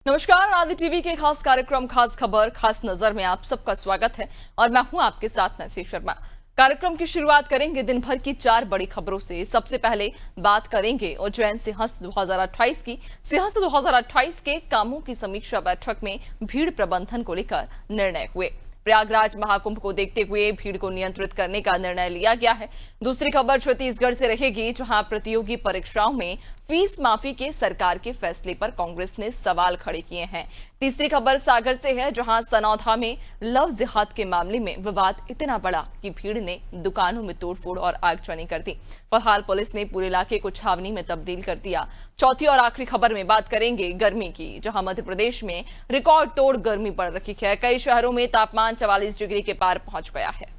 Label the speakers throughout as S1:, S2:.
S1: नमस्कार, आदि टीवी के खास कार्यक्रम खास खबर खास नजर में आप सबका स्वागत है और मैं हूं आपके साथ नैसी शर्मा। कार्यक्रम की शुरुआत करेंगे दिन भर की 4 बड़ी खबरों से। सबसे पहले बात करेंगे उज्जैन सिंहस्थ 2028 की। सिंहस्थ 2028 के कामों की समीक्षा बैठक में भीड़ प्रबंधन को लेकर निर्णय हुए। प्रयागराज महाकुंभ को देखते हुए भीड़ को नियंत्रित करने का निर्णय लिया गया है। दूसरी खबर छत्तीसगढ़ से रहेगी, जहां प्रतियोगी परीक्षाओं में फीस माफी के सरकार के फैसले पर कांग्रेस ने सवाल खड़े किए हैं। तीसरी खबर सागर से है, जहां सनौधा में लव जिहाद के मामले में विवाद इतना बड़ा कि भीड़ ने दुकानों में तोड़फोड़ और आगजनी कर दी। फिलहाल पुलिस ने पूरे इलाके को छावनी में तब्दील कर दिया। चौथी और आखिरी खबर में बात करेंगे गर्मी की, जहां मध्य प्रदेश में रिकॉर्ड तोड़ गर्मी पड़ रही है। कई शहरों में तापमान 44 डिग्री के पार पहुंच गया है।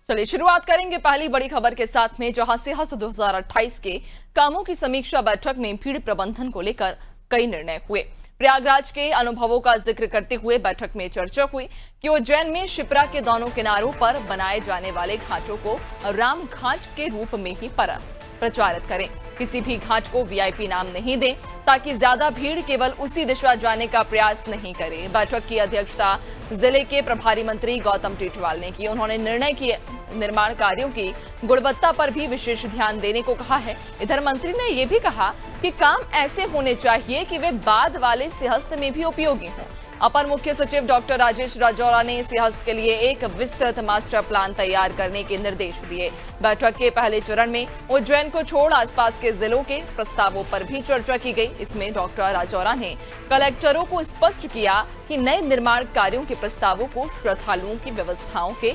S1: चलिए शुरुआत करेंगे पहली बड़ी खबर के साथ में, जहां सिंहस्थ 2028 के कामों की समीक्षा बैठक में भीड़ प्रबंधन को लेकर कई निर्णय हुए। प्रयागराज के अनुभवों का जिक्र करते हुए बैठक में चर्चा हुई कि उज्जैन में शिप्रा के दोनों किनारों पर बनाए जाने वाले घाटों को राम घाट के रूप में ही प्रचारित करें। किसी भी घाट को वीआईपी नाम नहीं दें, ताकि ज्यादा भीड़ केवल उसी दिशा जाने का प्रयास नहीं करे। बैठक की अध्यक्षता जिले के प्रभारी मंत्री गौतम टिटवाल ने की। उन्होंने निर्णय किए निर्माण कार्यों की गुणवत्ता पर भी विशेष ध्यान देने को कहा है। इधर मंत्री ने यह भी कहा कि काम ऐसे होने चाहिए कि वे बाद वाले सिंहस्थ में भी उपयोगी हों। अपर मुख्य सचिव डॉक्टर राजेश राजौरा ने सिंहस्थ के लिए एक विस्तृत मास्टर प्लान तैयार करने के निर्देश दिए। बैठक के पहले चरण में उज्जैन को छोड़ आसपास के जिलों के प्रस्तावों पर भी चर्चा की गई। इसमें डॉक्टर राजौरा ने कलेक्टरों को स्पष्ट किया कि नए निर्माण कार्यों के प्रस्तावों को श्रद्धालुओं की व्यवस्थाओं के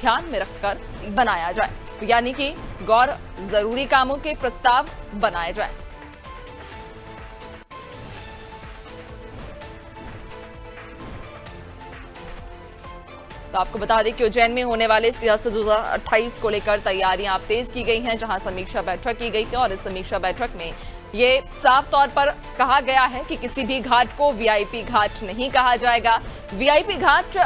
S1: ध्यान में रखकर बनाया जाए, यानी कि गैर जरूरी कामों के प्रस्ताव बनाए जाए। तो आपको बता दें कि उज्जैन में होने वाले सिंहस्थ 2028 को लेकर तैयारियां अब तेज की गई हैं, जहां समीक्षा बैठक की गई है और इस समीक्षा बैठक में ये साफ तौर पर कहा गया है कि किसी भी घाट को वीआईपी घाट नहीं कहा जाएगा। वीआईपी घाट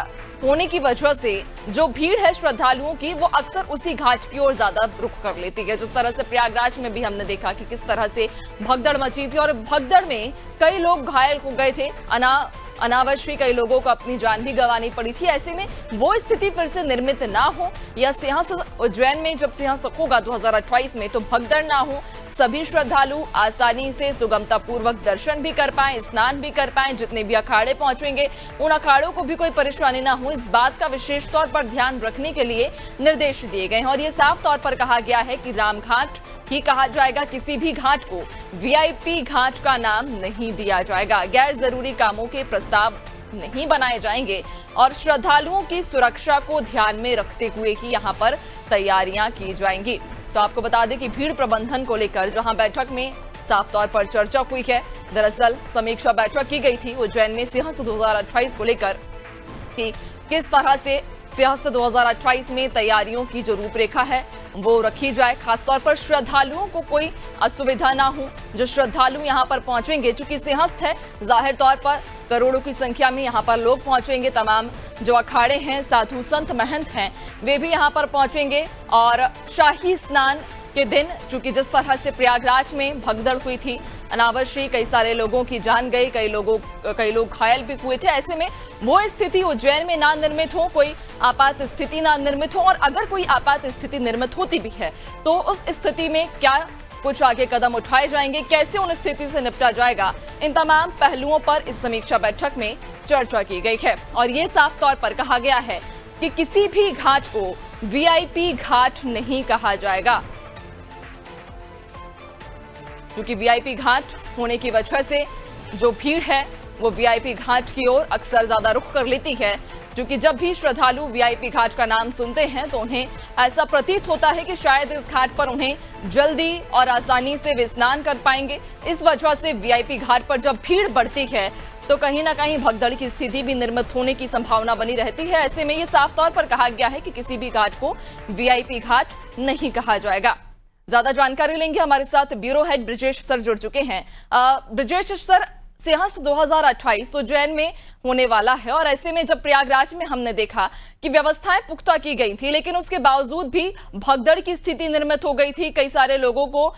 S1: होने की वजह से जो भीड़ है श्रद्धालुओं की, वो अक्सर उसी घाट की ओर ज्यादा रुख कर लेती है। जिस तरह से प्रयागराज में भी हमने देखा कि किस तरह से भगदड़ मची थी और भगदड़ में कई लोग घायल हो गए थे। अनावश्यक कई लोगों को अपनी जान भी गंवानी पड़ी थी। ऐसे में वो स्थिति फिर से निर्मित ना हो, या सिंहस्थ उज्जैन में जब सिंहस्थ होगा 2028 में, तो भगदड़ ना हो, सभी श्रद्धालु आसानी से सुगमता पूर्वक दर्शन भी कर पाएं, स्नान भी कर पाएं। जितने भी अखाड़े पहुंचेंगे उन अखाड़ों को भी कोई परेशानी ना हो, इस बात का विशेष तौर पर ध्यान रखने के लिए निर्देश दिए गए हैं। और ये साफ तौर पर कहा गया है कि राम घाट ही कहा जाएगा, किसी भी घाट को वीआईपी घाट का नाम नहीं दिया जाएगा। गैर जरूरी कामों के प्रस्ताव नहीं बनाए जाएंगे और श्रद्धालुओं की सुरक्षा को ध्यान में रखते हुए ही यहाँ पर तैयारियां की जाएंगी। तो आपको बता दें कि भीड़ प्रबंधन को लेकर जहां बैठक में साफ तौर पर चर्चा हुई है, दरअसल समीक्षा बैठक की गई थी उज्जैन में सिंहस्थ 2028 को लेकर कि किस तरह से सिंहस्थ 2028 में तैयारियों की जो रूपरेखा है वो रखी जाए। खासतौर पर श्रद्धालुओं को कोई असुविधा ना हो। जो श्रद्धालु यहाँ पर पहुंचेंगे, चूंकि सिंहस्थ है, जाहिर तौर पर करोड़ों की संख्या में यहाँ पर लोग पहुंचेंगे। तमाम जो अखाड़े हैं, साधु संत महंत हैं, वे भी यहाँ पर पहुंचेंगे। और शाही स्नान के दिन, चूंकि जिस तरह से प्रयागराज में भगदड़ हुई थी, अनावश्यक कई सारे लोगों की जान गई, कई लोग घायल भी हुए थे। ऐसे में वो स्थिति उज्जैन में ना निर्मित हो, कोई आपात स्थिति ना निर्मित हो। और अगर कोई आपात स्थिति निर्मित होती भी है तो उस स्थिति में क्या कुछ आगे कदम उठाए जाएंगे, कैसे उन स्थिति से निपटा जाएगा, इन तमाम पहलुओं पर इस समीक्षा बैठक में चर्चा की गई है। और ये साफ तौर पर कहा गया है कि किसी भी घाट को वीआईपी घाट नहीं कहा जाएगा, क्योंकि वीआईपी घाट होने की वजह से जो भीड़ है वो वीआईपी घाट की ओर अक्सर ज्यादा रुख कर लेती है। क्योंकि जब भी श्रद्धालु वीआईपी घाट का नाम सुनते हैं तो उन्हें ऐसा प्रतीत होता है कि शायद इस घाट पर उन्हें जल्दी और आसानी से वे स्नान कर पाएंगे। इस वजह से वीआईपी घाट पर जब भीड़ बढ़ती है तो कहीं ना कहीं भगदड़ की स्थिति भी निर्मित होने की संभावना बनी रहती है। ऐसे में ये साफ तौर पर कहा गया है कि किसी भी घाट को वीआईपी घाट नहीं कहा जाएगा। ज्यादा जानकारी लेंगे, हमारे साथ ब्यूरो हेड ब्रिजेश सर जुड़ चुके हैं। ब्रिजेश सर, सिंहस्थ 2028 उज्जैन में होने वाला है। और ऐसे में जब प्रयागराज में हमने देखा कि व्यवस्थाएं पुख्ता की गई थी, लेकिन उसके बावजूद भी भगदड़ की स्थिति निर्मित हो गई थी। कई सारे लोगों को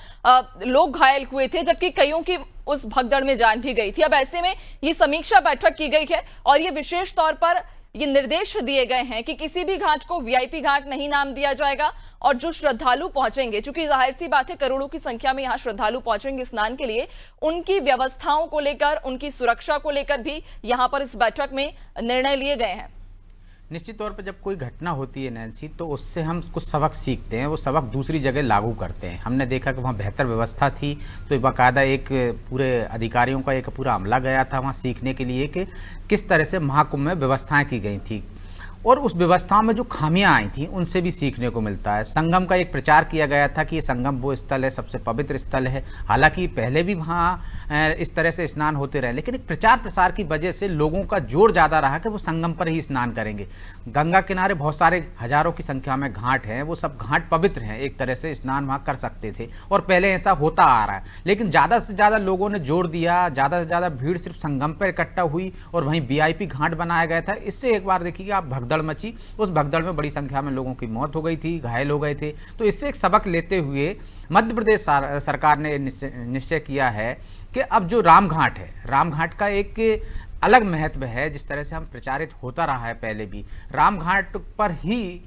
S1: लोग घायल हुए थे, जबकि कईयों की उस भगदड़ में जान भी गई थी। अब ऐसे में ये समीक्षा बैठक की गई है और ये विशेष तौर पर ये निर्देश दिए गए हैं कि किसी भी घाट को वीआईपी घाट नहीं नाम दिया जाएगा। और जो श्रद्धालु पहुंचेंगे, चूंकि जाहिर सी बात है करोड़ों की संख्या में यहां श्रद्धालु पहुंचेंगे स्नान के लिए, उनकी व्यवस्थाओं को लेकर, उनकी सुरक्षा को लेकर भी यहां पर इस बैठक में निर्णय लिए गए हैं।
S2: निश्चित तौर पर जब कोई घटना होती है नैन्सी, तो उससे हम कुछ सबक सीखते हैं, वो सबक दूसरी जगह लागू करते हैं। हमने देखा कि वहाँ बेहतर व्यवस्था थी, तो बाकायदा एक पूरे अधिकारियों का एक पूरा अमला गया था वहाँ सीखने के लिए कि किस तरह से महाकुंभ में व्यवस्थाएं की गई थी, और उस व्यवस्था में जो खामियां आई थी उनसे भी सीखने को मिलता है। संगम का एक प्रचार किया गया था कि ये संगम वो स्थल है, सबसे पवित्र स्थल है। हालांकि पहले भी वहाँ इस तरह से स्नान होते रहे, लेकिन एक प्रचार प्रसार की वजह से लोगों का जोर ज़्यादा रहा कि वो संगम पर ही स्नान करेंगे। गंगा किनारे बहुत सारे हजारों की संख्या में घाट हैं, वो सब घाट पवित्र हैं, एक तरह से स्नान वहाँ कर सकते थे और पहले ऐसा होता आ रहा है। लेकिन ज़्यादा से ज़्यादा लोगों ने जोर दिया, ज़्यादा से ज़्यादा भीड़ सिर्फ संगम पर इकट्ठा हुई और वहीं वीआईपी घाट बनाया गया था। इससे एक बार देखिए आप भगदड़ मची, उस भगदड़ में बड़ी संख्या में लोगों की मौत हो गई थी, घायल हो गए थे। तो इससे एक सबक लेते हुए मध्य प्रदेश सरकार ने निश्चय किया है कि अब जो रामघाट है, रामघाट का एक अलग महत्व है। जिस तरह से हम प्रचारित होता रहा है पहले भी, रामघाट पर ही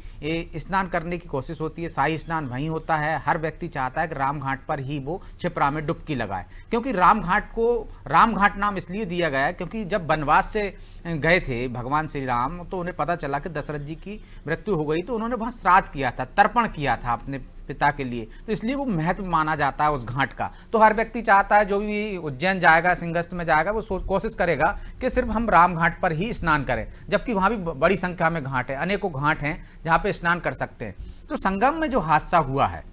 S2: स्नान करने की कोशिश होती है, शाही स्नान वहीं होता है। हर व्यक्ति चाहता है कि रामघाट पर ही वो क्षिप्रा में डुबकी लगाए, क्योंकि रामघाट को रामघाट नाम इसलिए दिया गया है क्योंकि जब वनवास से गए थे भगवान श्री राम, तो उन्हें पता चला कि दशरथ जी की मृत्यु हो गई, तो उन्होंने वहाँ श्राद्ध किया था, तर्पण किया था अपने पिता के लिए, तो इसलिए वो महत्व माना जाता है उस घाट का। तो हर व्यक्ति चाहता है, जो भी उज्जैन जाएगा, सिंहस्थ में जाएगा, वो कोशिश करेगा कि सिर्फ हम राम घाट पर ही स्नान करें, जबकि वहाँ भी बड़ी संख्या में घाट है, अनेकों घाट हैं जहाँ पे स्नान कर सकते हैं। तो संगम में जो हादसा हुआ है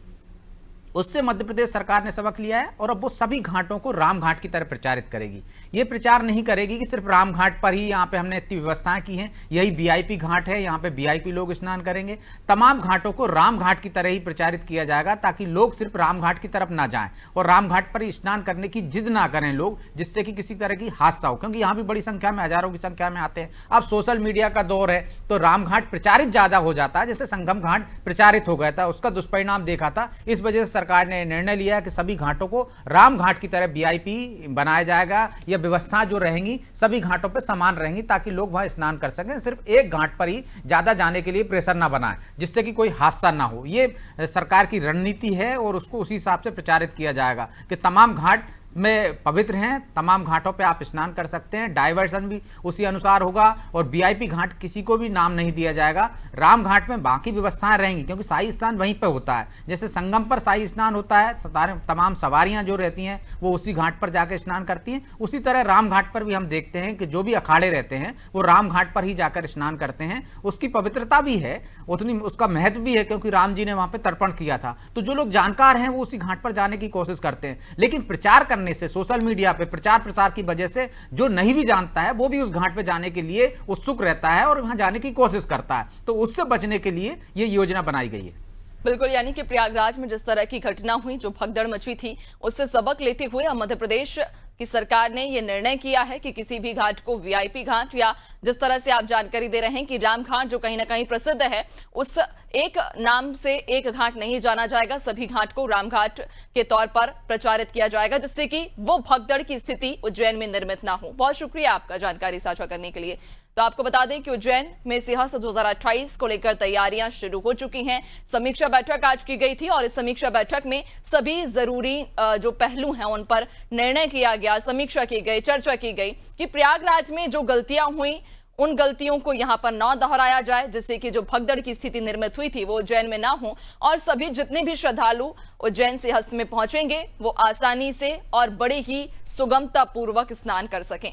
S2: उससे मध्य प्रदेश सरकार ने सबक लिया है और अब वो सभी घाटों को राम घाट की तरह प्रचारित करेगी। ये प्रचार नहीं करेगी कि सिर्फ राम घाट पर ही यहाँ पे हमने इतनी व्यवस्थाएं की हैं, यही वीआईपी घाट है, यहाँ पे वीआईपी लोग स्नान करेंगे। तमाम घाटों को राम घाट की तरह ही प्रचारित किया जाएगा, ताकि लोग सिर्फ राम घाट की तरफ ना जाएं और राम घाट पर ही स्नान करने की जिद ना करें लोग, जिससे कि किसी तरह की हादसा हो, क्योंकि यहाँ भी बड़ी संख्या में, हजारों की संख्या में आते हैं। अब सोशल मीडिया का दौर है, तो राम घाट प्रचारित ज्यादा हो जाता है, जैसे संगम घाट प्रचारित हो गया था, उसका दुष्परिणाम देखा था। इस वजह से सरकार ने निर्णय लिया कि सभी घाटों को राम घाट की तरह वीआईपी बनाया जाएगा, या व्यवस्था जो रहेंगी सभी घाटों पर समान रहेंगी, ताकि लोग वहां स्नान कर सकें। सिर्फ एक घाट पर ही ज्यादा जाने के लिए प्रेशर ना बनाएं, जिससे कि कोई हादसा ना हो। ये सरकार की रणनीति है और उसको उसी हिसाब से प्रचारित किया जाएगा कि तमाम घाट में पवित्र हैं, तमाम घाटों पे आप स्नान कर सकते हैं। डाइवर्सन भी उसी अनुसार होगा और वीआईपी घाट किसी को भी नाम नहीं दिया जाएगा। राम घाट में बाकी व्यवस्थाएं रहेंगी, क्योंकि शाही स्नान वहीं पे होता है। जैसे संगम पर शाही स्नान होता है, तमाम सवारियां जो रहती हैं वो उसी घाट पर जाकर स्नान करती हैं, उसी तरह राम घाट पर भी हम देखते हैं कि जो भी अखाड़े रहते हैं वो राम घाट पर ही जाकर स्नान करते हैं। उसकी पवित्रता भी है, उतनी उसका महत्व भी है, क्योंकि राम जी ने वहां पर तर्पण किया था। तो जो लोग जानकार हैं वो उसी घाट पर जाने की कोशिश करते हैं, लेकिन प्रचार करने से, सोशल मीडिया पे प्रचार प्रसार की वजह से जो नहीं भी जानता है वो भी उस घाट पे जाने के लिए उत्सुक रहता है और वहां जाने की कोशिश करता है। तो उससे बचने के लिए ये योजना बनाई गई है।
S1: बिल्कुल, यानी कि प्रयागराज में जिस तरह की घटना हुई, जो भगदड़ मची थी, उससे सबक लेते हुए अब मध्य प्रदेश की सरकार ने यह निर्णय किया है कि किसी भी घाट को वीआईपी घाट, या जिस तरह से आप जानकारी दे रहे हैं कि राम घाट जो कहीं ना कहीं प्रसिद्ध है, उस एक नाम से एक घाट नहीं जाना जाएगा। सभी घाट को राम घाट के तौर पर प्रचारित किया जाएगा, जिससे कि वो भगदड़ की स्थिति उज्जैन में निर्मित ना हो। बहुत शुक्रिया आपका जानकारी साझा करने के लिए। तो आपको बता दें कि उज्जैन में सिंहस्थ 2028 को लेकर तैयारियां शुरू हो चुकी हैं। समीक्षा बैठक आज की गई थी और इस समीक्षा बैठक में सभी जरूरी जो पहलू हैं उन पर निर्णय किया गया, समीक्षा की गई, चर्चा की गई कि प्रयागराज में जो गलतियां हुई उन गलतियों को यहां पर न दोहराया जाए, जिससे कि जो भगदड़ की स्थिति निर्मित हुई थी वो उज्जैन में ना हो और सभी जितने भी श्रद्धालु उज्जैन सिंहस्थ में पहुंचेंगे वो आसानी से और बड़े ही सुगमता पूर्वक स्नान कर सकें।